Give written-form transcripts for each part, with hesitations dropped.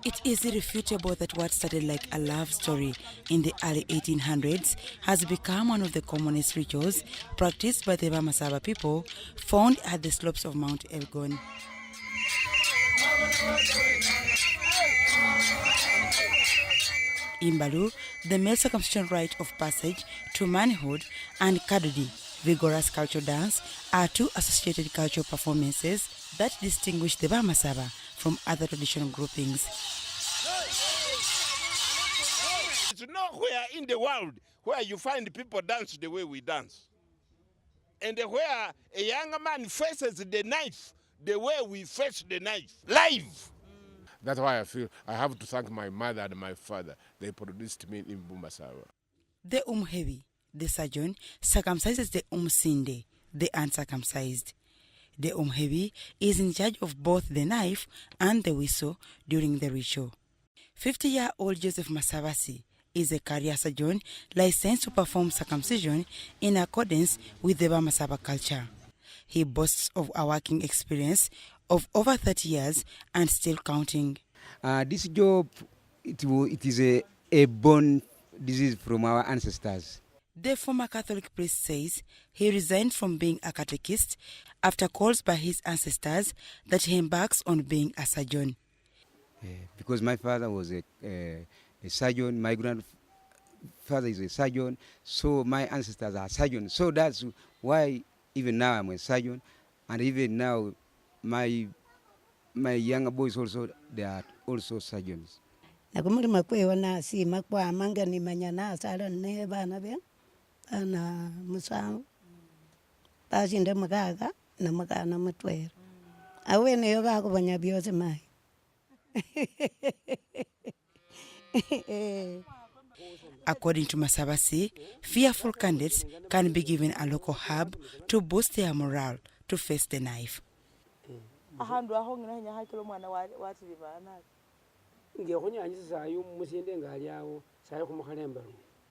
It is irrefutable that what started like a love story in the early 1800s has become one of the commonest rituals practiced by the Bamasaba people found at the slopes of Mount Elgon. IMBALU, the male circumcision rite of passage to manhood, and Kadudi, vigorous cultural dance, are two associated cultural performances that distinguish the Bamasaba from other traditional groupings. It's nowhere in the world where you find people dance the way we dance. And where a young man faces the knife the way we face the knife, live. That's why I feel I have to thank my mother and my father. They produced me in Bamasaba. The Umhebi, the surgeon, circumcises the Umsinde, the uncircumcised. The Umhebi is in charge of both the knife and the whistle during the ritual. 50-year-old Joseph Masabasi is a career surgeon licensed to perform circumcision in accordance with the Bamasaba culture. He boasts of a working experience of over 30 years and still counting. This job, it is a born disease from our ancestors. The former Catholic priest says he resigned from being a catechist after calls by his ancestors that he embarks on being a surgeon. Because my father was a surgeon, my grandfather is a surgeon, so my ancestors are surgeons. So that's why even now I'm a surgeon, and even now my younger boys also, they are also surgeons. According to Masabasi, fearful candidates can be given a local herb to boost their morale to face the knife.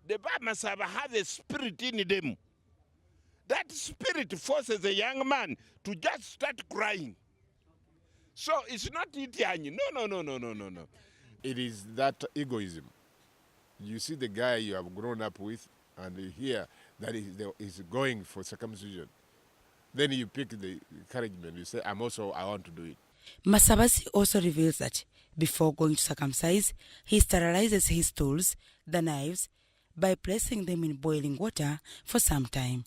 The Bamasaba have a spirit in them. That spirit forces a young man to just start crying. So it's not Itiani. No. It is that egoism. You see the guy you have grown up with, and you hear that he's going for circumcision. Then you pick the encouragement. You say, I want to do it. Masabasi also reveals that before going to circumcise, he sterilizes his tools, the knives, by placing them in boiling water for some time.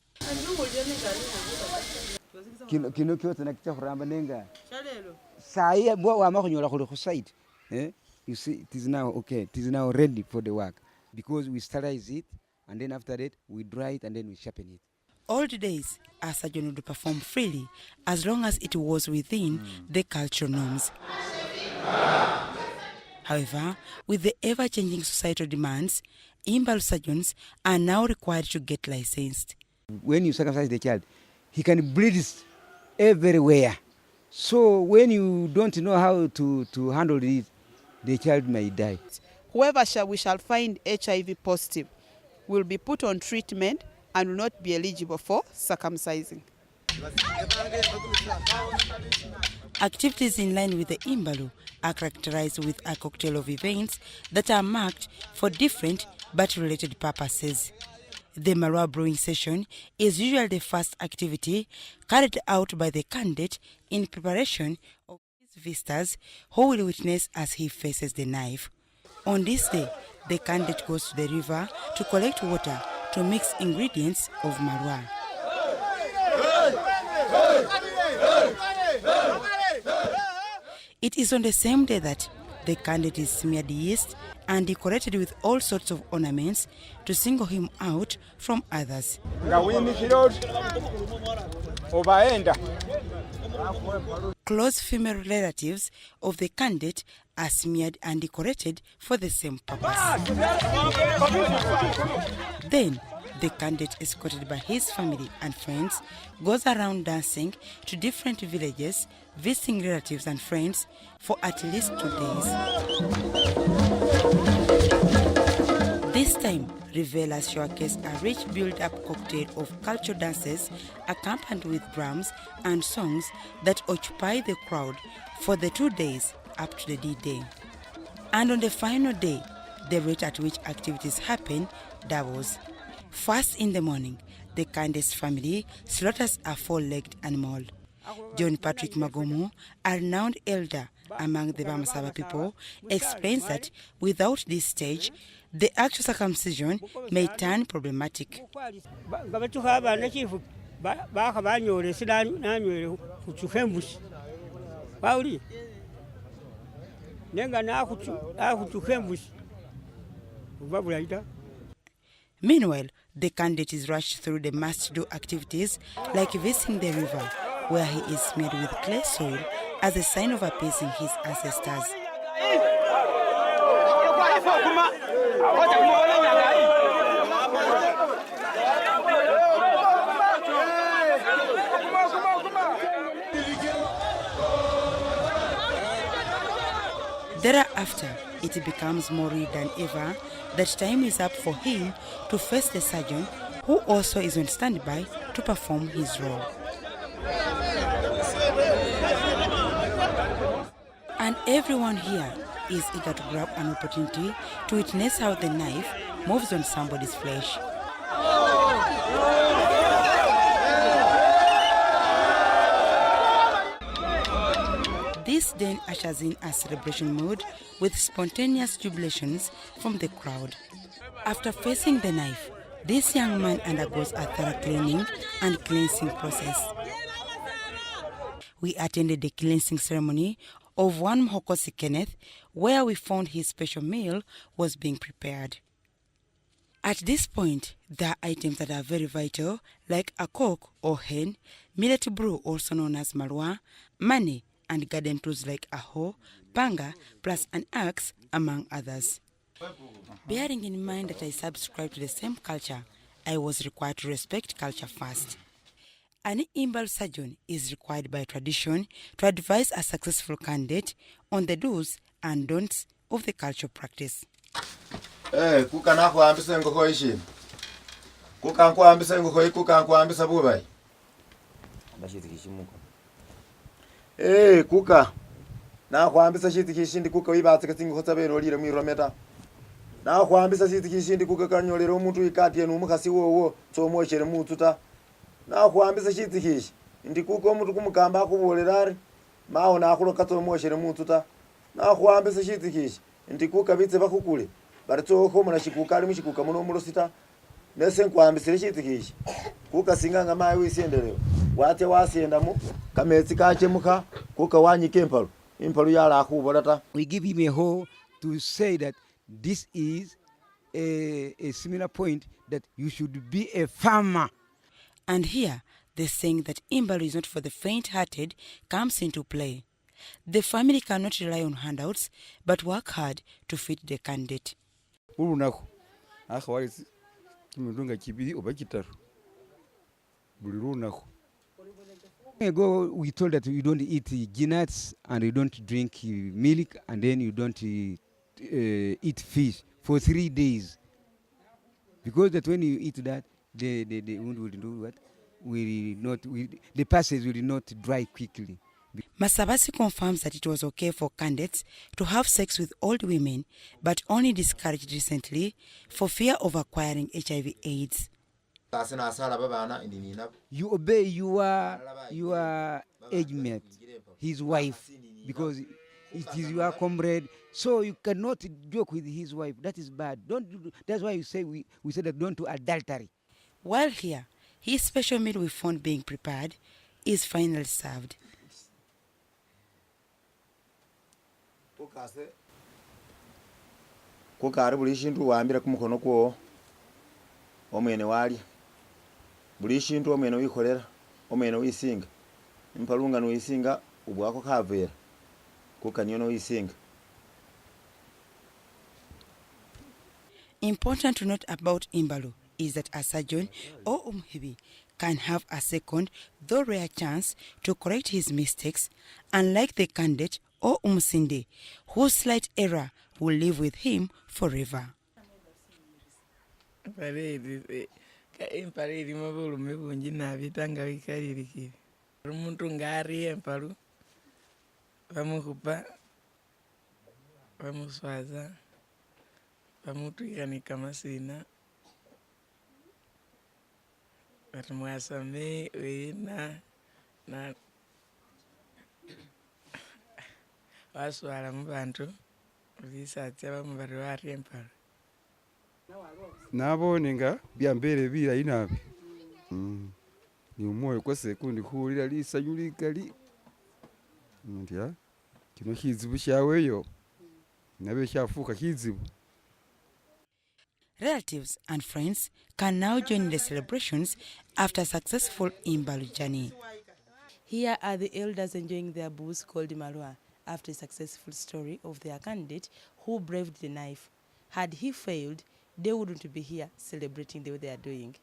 You see, it is now okay. It is now ready for the work because we sterilize it, and then after that we dry it and then we sharpen it. Old days, a surgeon would perform freely as long as it was within the cultural norms. However, with the ever-changing societal demands, IMBALU surgeons are now required to get licensed. When you circumcise the child, he can bleed everywhere. So when you don't know how to handle it, the child may die. Whoever we shall find HIV positive will be put on treatment and will not be eligible for circumcising. Activities in line with the IMBALU are characterized with a cocktail of events that are marked for different but related purposes. The Marua brewing session is usually the first activity carried out by the candidate in preparation of his visitors who will witness as he faces the knife. On this day, the candidate goes to the river to collect water to mix ingredients of Marua. It is on the same day that the candidate is smeared yeast and decorated with all sorts of ornaments to single him out from others. Close female relatives of the candidate are smeared and decorated for the same purpose. Then, the candidate, escorted by his family and friends, goes around dancing to different villages, visiting relatives and friends for at least 2 days. This time, revelers showcase a rich build-up cocktail of cultural dances accompanied with drums and songs that occupy the crowd for the 2 days up to the D-Day. And on the final day, the rate at which activities happen doubles. First in the morning, the Candace family slaughters a 4-legged animal. John Patrick Magomo, a renowned elder among the Bamasaba people, explains that without this stage, the actual circumcision may turn problematic. Meanwhile, the candidate is rushed through the must-do activities like visiting the river, where he is smeared with clay soil as a sign of appeasing his ancestors. Thereafter, it becomes more real than ever that time is up for him to face the surgeon, who also is on standby to perform his role. And everyone here is eager to grab an opportunity to witness how the knife moves on somebody's flesh. This then ushers in a celebration mood with spontaneous jubilations from the crowd. After facing the knife, this young man undergoes a thorough cleaning and cleansing process. We attended the cleansing ceremony of one Mhokosi Kenneth, where we found his special meal was being prepared. At this point, there are items that are very vital, like a cock or hen, millet brew also known as marwa, money, and garden tools like a hoe, panga, plus an axe, among others. Bearing in mind that I subscribe to the same culture, I was required to respect culture first. An IMBALU surgeon is required by tradition to advise a successful candidate on the do's and don'ts of the cultural practice. Kuka kuambisa ngoko ishi. Kuka kuambisa ngoko kuka kuambisa bubai. Bashiti kishimuko. Kuka na kuambisa shiti kishindi kuka wibatse katingo hotabero lire mwirometa. Na kuambisa shiti kishindi kuka kanyolero omuntu ikati enu mukasi wowo tsomwochere mututa. Na kuambisa shiti kishi ndi kuka omuntu kumukamba akubolerari maho na akuloka tsomwochere mututa. Na kuambisa shiti kishi ndi kuka bitse bakukule. Baritoko muna shikuka ali mushikuka muno mulosita nese nkwambisire shiti kishi kuka singanga mayi wisendelewa wate wasienda mu kametsi kachemuka kuka wanyike impalu yala akubolata. We give him a hoe to say that this is a similar point that you should be a farmer. And here, the saying that IMBALU is not for the faint-hearted comes into play. The family cannot rely on handouts, but work hard to fit the candidate. Urunako akhawali kimundunga kibiri oba kitaru buli runako. Ago we told that you don't eat nuts and you don't drink milk and then you don't eat fish for 3 days, because that when you eat that the wound will do what the passage will not dry quickly. Masabasi confirms that it was okay for candidates to have sex with old women, but only discouraged recently for fear of acquiring HIV/AIDS. You obey your age mate, his wife, because it is your comrade. So you cannot joke with his wife. That is bad. Don't do. That's why you say we say that don't do adultery. While here, his special meal we found being prepared is finally served. Kukari buli shintu wambira kumukono kwo omwene wali buli shintu omwene wikolera omwene wisinga impalunga no wisinga ubwako kavera kukanyono wisinga. Important to note about IMBALU is that a surgeon or umhibi can have a second, though rare, chance to correct his mistakes, unlike the candidate or umsinde, whose slight error will live with him forever. empala erimu obulume bungi nabita nga bikalirikire omuntu ng'ariyo empalu bamukupa bamuswaza bamutwika kamasina bati mwasome wena na waswala mu bantu bisatya bamu bati wariyo empalu nabone nga byambere bilayi nabi ni umwoyo kwase kundi kuwulira lisanyu likali ndya kino kizibu kyaweyo nabe kyafuuka kizibu. Relatives and friends can now join in the celebrations after a successful IMBALU journey. Here are the elders enjoying their booze called Malwa after a successful story of their candidate who braved the knife. Had he failed, they wouldn't be here celebrating the way they are doing.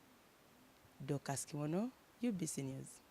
Dorcas Kimono, UBC News.